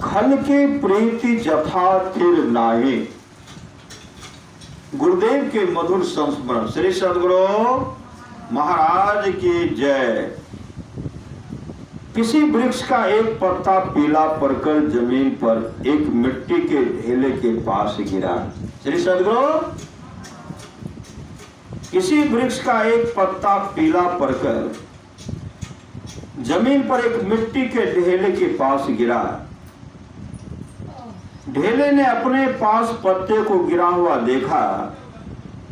खल के प्रीति जथा तिर नाये। गुरुदेव के मधुर संस्मरण। श्री सद्गुरु महाराज की जय। किसी वृक्ष का एक पत्ता पीला पड़कर जमीन पर एक मिट्टी के ढेले के पास गिरा। श्री सद्गुरु। किसी वृक्ष का एक पत्ता पीला पड़कर जमीन पर एक मिट्टी के ढेले के पास गिरा। ढेले ने अपने पास पत्ते को गिरा हुआ देखा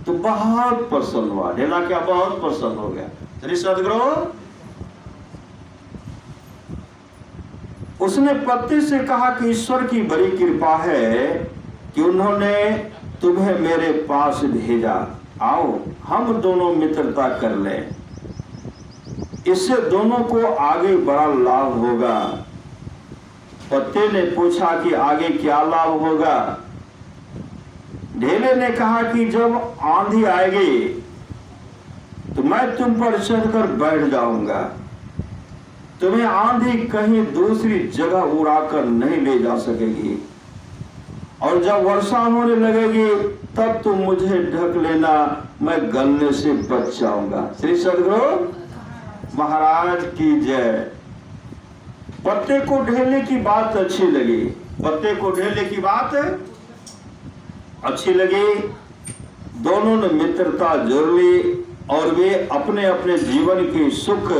तो बहुत प्रसन्न हुआ। ढेला क्या बहुत प्रसन्न हो गया। श्री सद्गुरु। उसने पत्ते से कहा कि ईश्वर की बड़ी कृपा है कि उन्होंने तुम्हें मेरे पास भेजा। आओ हम दोनों मित्रता कर लें, इससे दोनों को आगे बड़ा लाभ होगा। पत्ते ने पूछा कि आगे क्या लाभ होगा। ढेले ने कहा कि जब आंधी आएगी तो मैं तुम पर चढ़कर बैठ जाऊंगा, तुम्हें आंधी कहीं दूसरी जगह उड़ाकर नहीं ले जा सकेगी, और जब वर्षा होने लगेगी तब तुम मुझे ढक लेना, मैं गलने से बच जाऊंगा। श्री सद्गुरु महाराज की जय। पत्ते को ढेले की बात अच्छी लगी। पत्ते को ढेले की बात अच्छी लगी। दोनों ने मित्रता जोड़ ली और वे अपने अपने जीवन की सुख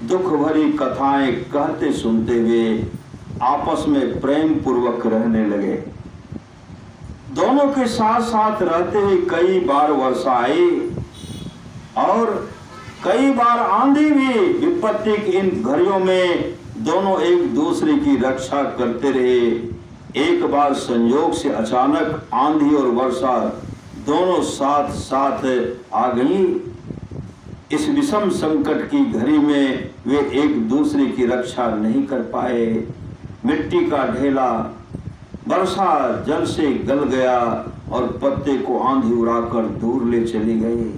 दुख भरी कथाएं कहते सुनते हुए आपस में प्रेम पूर्वक रहने लगे। दोनों के साथ साथ रहते हुए कई बार वर्षा आई और कई बार आंधी भी। विपत्ति की इन घड़ियों में दोनों एक दूसरे की रक्षा करते रहे। एक बार संयोग से अचानक आंधी और वर्षा दोनों साथ साथ आ गई। इस विषम संकट की घड़ी में वे एक दूसरे की रक्षा नहीं कर पाए। मिट्टी का ढेला वर्षा जल से गल गया और पत्ते को आंधी उड़ाकर दूर ले चली गई।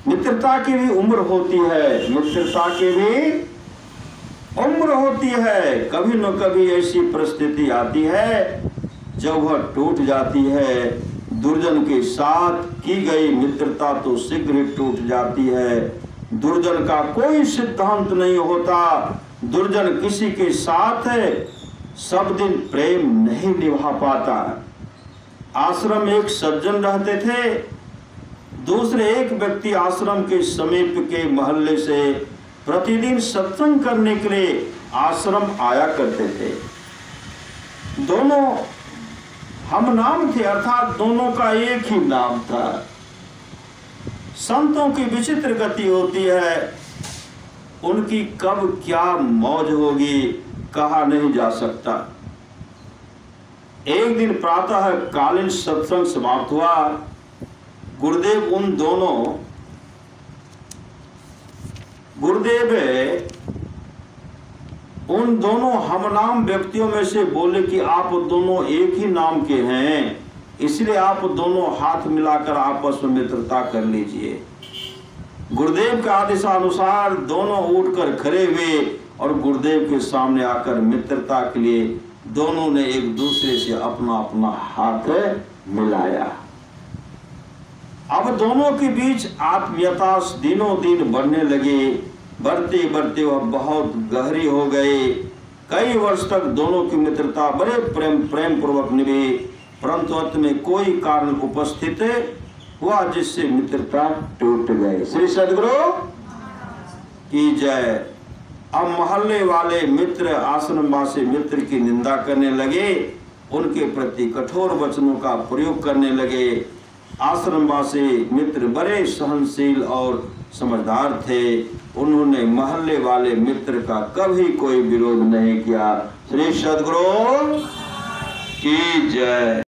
मित्रता की भी उम्र होती है। मित्रता की भी उम्र होती है। कभी न कभी ऐसी परिस्थिति आती है जब वह टूट जाती है। दुर्जन के साथ की गई मित्रता तो शीघ्र ही टूट जाती है। दुर्जन का कोई सिद्धांत नहीं होता। दुर्जन किसी के साथ सब दिन प्रेम नहीं निभा पाता। आश्रम में एक सज्जन रहते थे। दूसरे एक व्यक्ति आश्रम के समीप के मोहल्ले से प्रतिदिन सत्संग करने के लिए आश्रम आया करते थे। दोनों हम नाम थे, अर्थात दोनों का एक ही नाम था। संतों की विचित्र गति होती है। उनकी कब क्या मौज होगी कहा नहीं जा सकता। एक दिन प्रातः कालीन सत्संग समाप्त हुआ। गुरुदेव उन दोनों हमनाम व्यक्तियों में से बोले कि आप दोनों एक ही नाम के हैं, इसलिए आप दोनों हाथ मिलाकर आपस में मित्रता कर लीजिए। गुरुदेव के आदेशानुसार दोनों उठकर खड़े हुए और गुरुदेव के सामने आकर मित्रता के लिए दोनों ने एक दूसरे से अपना अपना हाथ मिलाया। अब दोनों के बीच आत्मीयता दिनों दिन बढ़ने लगी। बढ़ते बढ़ते वह बहुत गहरी हो गई। कई वर्ष तक दोनों की मित्रता बड़े प्रेम पूर्वक निभी, परंतु अंत में कोई कारण उपस्थित हुआ जिससे मित्रता टूट गई। श्री सद्गुरु की जय। अब मोहल्ले वाले मित्र आश्रमवासी मित्र की निंदा करने लगे, उनके प्रति कठोर वचनों का प्रयोग करने लगे। आश्रमवासी मित्र बड़े सहनशील और समझदार थे। उन्होंने मोहल्ले वाले मित्र का कभी कोई विरोध नहीं किया। श्री सद्गुरु की जय।